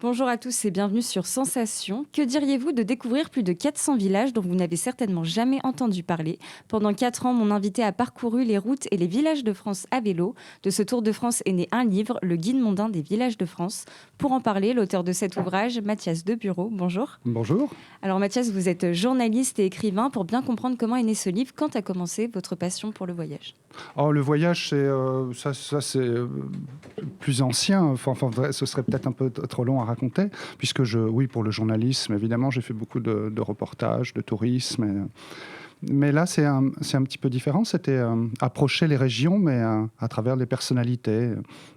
Bonjour à tous et bienvenue sur Sensation. Que diriez-vous de découvrir plus de 400 villages dont vous n'avez certainement jamais entendu parler? Pendant 4 ans, mon invité a parcouru les routes et les villages de France à vélo. De ce Tour de France est né un livre, Le Guide mondain des villages de France. Pour en parler, l'auteur de cet ouvrage, Mathias Debureau. Bonjour. Bonjour. Alors Mathias, vous êtes journaliste et écrivain. Pour bien comprendre comment est né ce livre, quand a commencé votre passion pour le voyage? Le voyage, c'est plus ancien. Enfin, ce serait peut-être un peu trop long à raconter, puisque oui, pour le journalisme, évidemment, j'ai fait beaucoup de reportages, de tourisme. Mais là, c'est un petit peu différent. C'était approcher les régions, mais à travers les personnalités.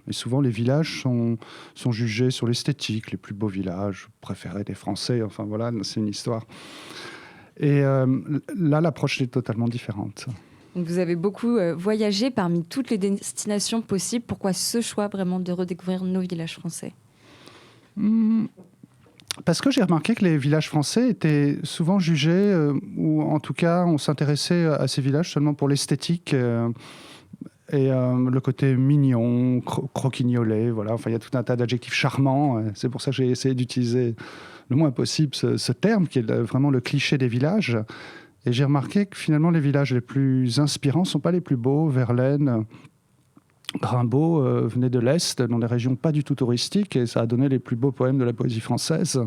Et souvent, les villages sont jugés sur l'esthétique, les plus beaux villages préférés des Français. Enfin, voilà, c'est une histoire. Et là, l'approche est totalement différente. Donc vous avez beaucoup voyagé parmi toutes les destinations possibles. Pourquoi ce choix vraiment de redécouvrir nos villages français? Parce que j'ai remarqué que les villages français étaient souvent jugés, ou en tout cas on s'intéressait à ces villages seulement pour l'esthétique et le côté mignon, croquignolet, voilà. Enfin, il y a tout un tas d'adjectifs charmants. C'est pour ça que j'ai essayé d'utiliser le moins possible ce terme qui est vraiment le cliché des villages. Et j'ai remarqué que finalement les villages les plus inspirants ne sont pas les plus beaux. Verlaine, Rimbaud venaient de l'Est, dans des régions pas du tout touristiques, et ça a donné les plus beaux poèmes de la poésie française.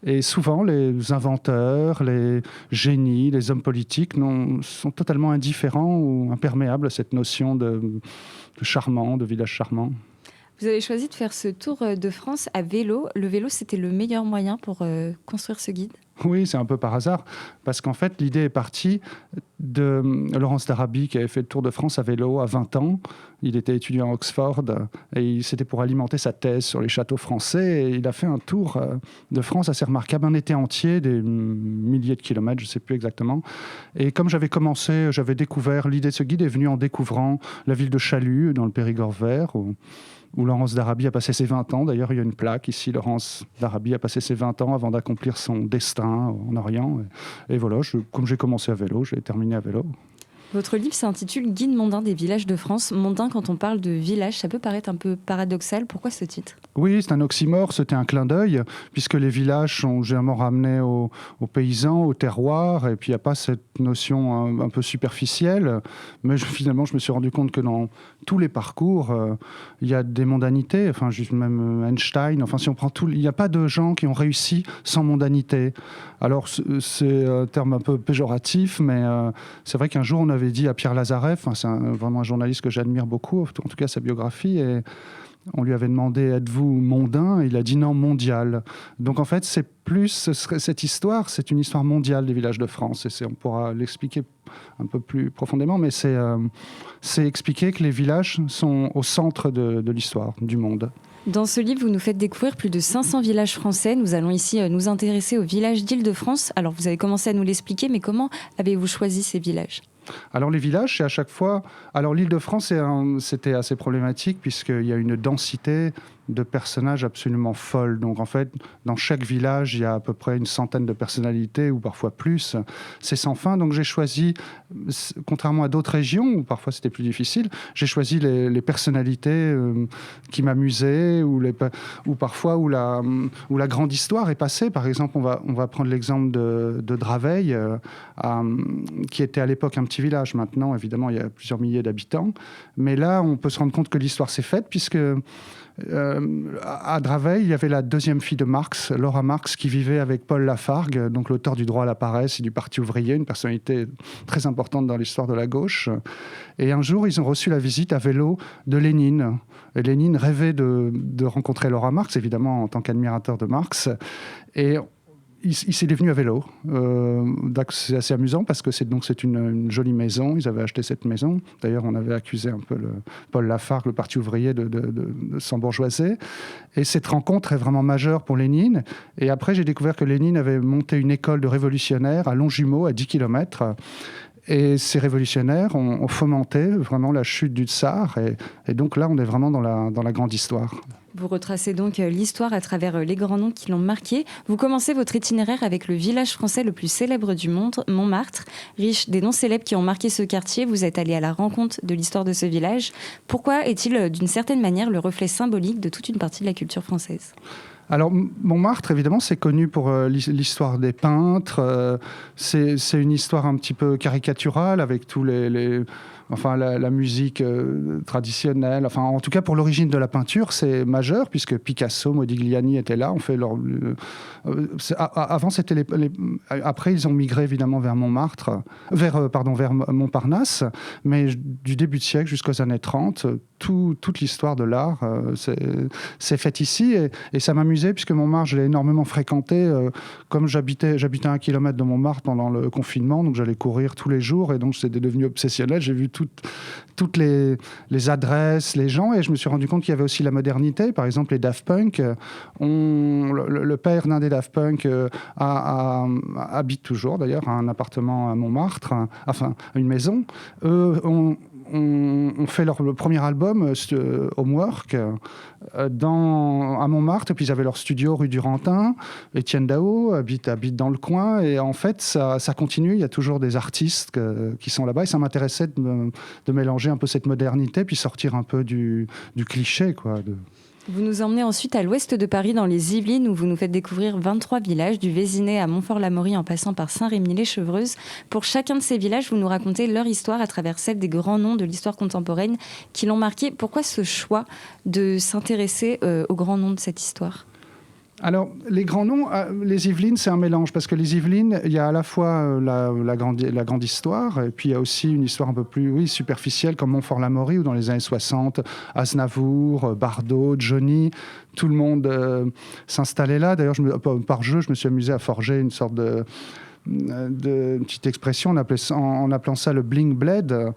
Et souvent, les inventeurs, les génies, les hommes politiques sont totalement indifférents ou imperméables à cette notion de charmant, de village charmant. Vous avez choisi de faire ce tour de France à vélo. Le vélo, c'était le meilleur moyen pour construire ce guide? Oui, c'est un peu par hasard, parce qu'en fait, l'idée est partie de Laurence d'Arabie, qui avait fait le Tour de France à vélo à 20 ans. Il était étudiant à Oxford, et c'était pour alimenter sa thèse sur les châteaux français. Et il a fait un tour de France assez remarquable, un été entier, des milliers de kilomètres, je ne sais plus exactement. Et comme j'avais découvert, l'idée de ce guide est venue en découvrant la ville de Chalut, dans le Périgord vert, où Laurence d'Arabie a passé ses 20 ans. D'ailleurs, il y a une plaque ici, Laurence d'Arabie a passé ses 20 ans avant d'accomplir son destin en Orient. Et voilà, comme j'ai commencé à vélo, j'ai terminé à vélo. Votre livre s'intitule « Guide mondain des villages de France ». Mondain, quand on parle de village, ça peut paraître un peu paradoxal. Pourquoi ce titre? Oui, c'est un oxymore, c'était un clin d'œil, puisque les villages sont généralement ramenés aux paysans, au terroir, et puis il n'y a pas cette notion un peu superficielle. Mais finalement, je me suis rendu compte que dans tous les parcours, il y a des mondanités, enfin, juste même Einstein, enfin, si on prend tout, il n'y a pas de gens qui ont réussi sans mondanité. Alors, c'est un terme un peu péjoratif, mais c'est vrai qu'un jour, on avait dit à Pierre Lazareff, c'est vraiment un journaliste que j'admire beaucoup, en tout cas sa biographie, et on lui avait demandé « Êtes-vous mondain ?» Il a dit « Non, mondial ». Donc en fait, cette histoire, c'est une histoire mondiale des villages de France. Et on pourra l'expliquer un peu plus profondément, mais c'est expliquer que les villages sont au centre de l'histoire, du monde. Dans ce livre, vous nous faites découvrir plus de 500 villages français. Nous allons ici nous intéresser aux villages d'Île-de-France. Alors vous avez commencé à nous l'expliquer, mais comment avez-vous choisi ces villages ? Alors les villages, c'est à chaque fois... Alors l'Île-de-France, c'était assez problématique puisqu'il y a une densité de personnages absolument folle. Donc en fait, dans chaque village, il y a à peu près une centaine de personnalités ou parfois plus. C'est sans fin. Donc j'ai choisi, contrairement à d'autres régions où parfois c'était plus difficile, j'ai choisi les personnalités qui m'amusaient ou parfois où la grande histoire est passée. Par exemple, on va prendre l'exemple de Draveil, qui était à l'époque un petit village. Maintenant, évidemment, il y a plusieurs milliers d'habitants. Mais là, on peut se rendre compte que l'histoire s'est faite puisque à Draveil, il y avait la deuxième fille de Marx, Laura Marx, qui vivait avec Paul Lafargue, donc l'auteur du droit à la paresse et du Parti ouvrier, une personnalité très importante dans l'histoire de la gauche. Et un jour, ils ont reçu la visite à vélo de Lénine. Et Lénine rêvait de rencontrer Laura Marx, évidemment en tant qu'admirateur de Marx. Et il est venu à vélo. C'est assez amusant parce que c'est une jolie maison. Ils avaient acheté cette maison. D'ailleurs, on avait accusé un peu Paul Lafargue, le Parti ouvrier, de s'embourgeoiser. Et cette rencontre est vraiment majeure pour Lénine. Et après, j'ai découvert que Lénine avait monté une école de révolutionnaires à Longjumeau, à 10 km. Et ces révolutionnaires ont fomenté vraiment la chute du tsar. Et donc là, on est vraiment dans la grande histoire. Vous retracez donc l'histoire à travers les grands noms qui l'ont marqué. Vous commencez votre itinéraire avec le village français le plus célèbre du monde, Montmartre. Riche des noms célèbres qui ont marqué ce quartier, vous êtes allé à la rencontre de l'histoire de ce village. Pourquoi est-il, d'une certaine manière, le reflet symbolique de toute une partie de la culture française ? Alors, Montmartre, évidemment, c'est connu pour l'histoire des peintres. C'est une histoire un petit peu caricaturale avec tous enfin, la musique traditionnelle. Enfin, en tout cas, pour l'origine de la peinture, c'est majeur, puisque Picasso, Modigliani étaient là. Avant, c'était après, ils ont migré évidemment vers Montmartre, vers Montparnasse. Mais du début de siècle jusqu'aux années 30, toute l'histoire de l'art c'est faite ici. Et ça m'amusait, puisque Montmartre, je l'ai énormément fréquenté. Comme j'habitais à 1 kilomètre de Montmartre pendant le confinement, donc j'allais courir tous les jours. Et donc, c'était devenu obsessionnel. J'ai vu toutes les adresses, les gens, et je me suis rendu compte qu'il y avait aussi la modernité. Par exemple, les Daft Punk, le père d'un des Daft Punk habite toujours d'ailleurs à un appartement à Montmartre, enfin une maison. On fait leur premier album, Homework, à Montmartre, et puis ils avaient leur studio rue du Rantin. Étienne Dao habite dans le coin, et en fait, ça continue. Il y a toujours des artistes qui sont là-bas, et ça m'intéressait de mélanger un peu cette modernité, puis sortir un peu du cliché, quoi. Vous nous emmenez ensuite à l'ouest de Paris, dans les Yvelines, où vous nous faites découvrir 23 villages, du Vésinet à Montfort-l'Amaury en passant par Saint-Rémy-lès-Chevreuses. Pour chacun de ces villages, vous nous racontez leur histoire à travers celle des grands noms de l'histoire contemporaine qui l'ont marqué. Pourquoi ce choix de s'intéresser aux grands noms de cette histoire ? Alors, les grands noms, les Yvelines, c'est un mélange, parce que les Yvelines, il y a à la fois la grande histoire, et puis il y a aussi une histoire un peu plus superficielle, comme Montfort-l'Amaury, où dans les années 60, Aznavour, Bardot, Johnny, tout le monde s'installait là. D'ailleurs, par jeu, je me suis amusé à forger une sorte de petite expression en appelant ça le bling blade,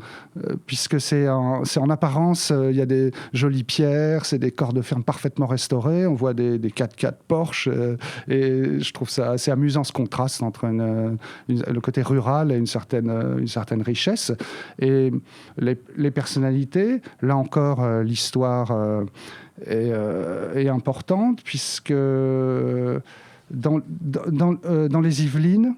puisque c'est en apparence, il y a des jolies pierres, c'est des corps de ferme parfaitement restaurés, on voit des 4x4 Porsche, et je trouve ça assez amusant, ce contraste entre le côté rural et une certaine richesse. Et les personnalités, là encore, l'histoire est importante, puisque dans les Yvelines,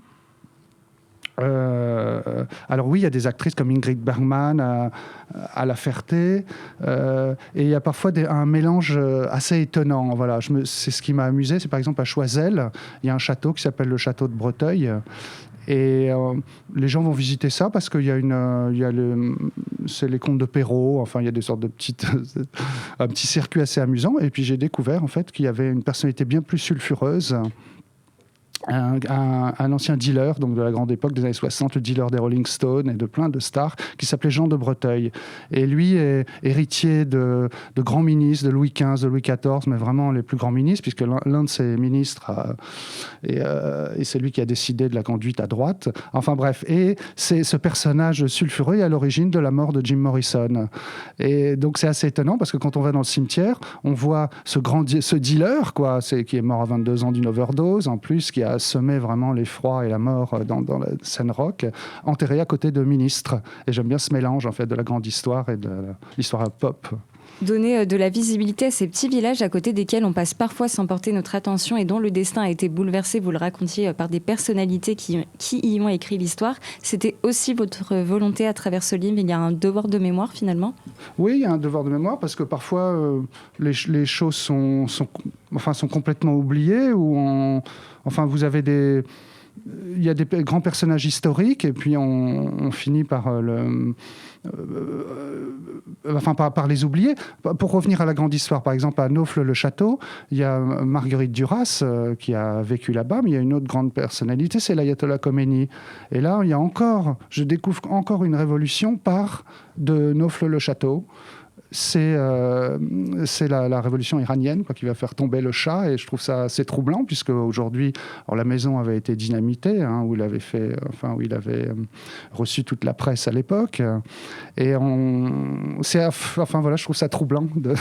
alors oui, il y a des actrices comme Ingrid Bergman à La Ferté, et il y a parfois un mélange assez étonnant. Voilà, c'est ce qui m'a amusé. C'est par exemple à Choiseul, il y a un château qui s'appelle le château de Breteuil. Et les gens vont visiter ça parce qu'il y a c'est les contes de Perrault. Enfin, il y a des sortes de un petit circuit assez amusant. Et puis j'ai découvert en fait qu'il y avait une personnalité bien plus sulfureuse. Un ancien dealer, donc de la grande époque des années 60, le dealer des Rolling Stones et de plein de stars, qui s'appelait Jean de Breteuil. Et lui est héritier de grands ministres, de Louis XV, de Louis XIV, mais vraiment les plus grands ministres, puisque l'un de ses ministres, et c'est lui qui a décidé de la conduite à droite. Enfin bref, et c'est ce personnage sulfureux est à l'origine de la mort de Jim Morrison. Et donc c'est assez étonnant, parce que quand on va dans le cimetière, on voit ce dealer, quoi, qui est mort à 22 ans d'une overdose, en plus, qui a semé vraiment l'effroi et la mort dans la scène rock, enterré à côté de ministres. Et j'aime bien ce mélange en fait de la grande histoire et de l'histoire pop. Donner de la visibilité à ces petits villages à côté desquels on passe parfois sans porter notre attention et dont le destin a été bouleversé, vous le racontiez, par des personnalités qui y ont écrit l'histoire. C'était aussi votre volonté à travers ce livre. Il y a un devoir de mémoire finalement ? Oui, il y a un devoir de mémoire parce que parfois les choses sont complètement oubliées, ou vous avez il y a des grands personnages historiques, et puis on finit par par les oublier. Pour revenir à la grande histoire, par exemple, à Naufle-le-Château, il y a Marguerite Duras qui a vécu là-bas, mais il y a une autre grande personnalité, c'est l'ayatollah Khomeini. Et là, je découvre encore une révolution de Naufle-le-Château. C'est la révolution iranienne qui va faire tomber le Shah, et je trouve ça assez troublant, puisque aujourd'hui, la maison avait été dynamitée, où il avait reçu toute la presse à l'époque, et je trouve ça troublant de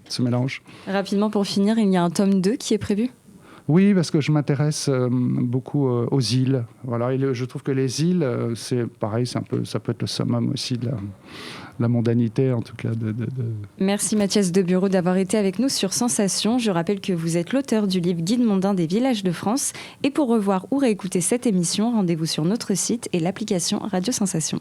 ce mélange. Rapidement pour finir, il y a un tome 2 qui est prévu ? Oui, parce que je m'intéresse beaucoup aux îles. Voilà, et je trouve que les îles, c'est pareil, ça peut être le summum aussi de la mondanité, en tout cas. Merci Mathias Debureau d'avoir été avec nous sur Sensation. Je rappelle que vous êtes l'auteur du livre Guide mondain des villages de France. Et pour revoir ou réécouter cette émission, rendez-vous sur notre site et l'application Radio Sensation.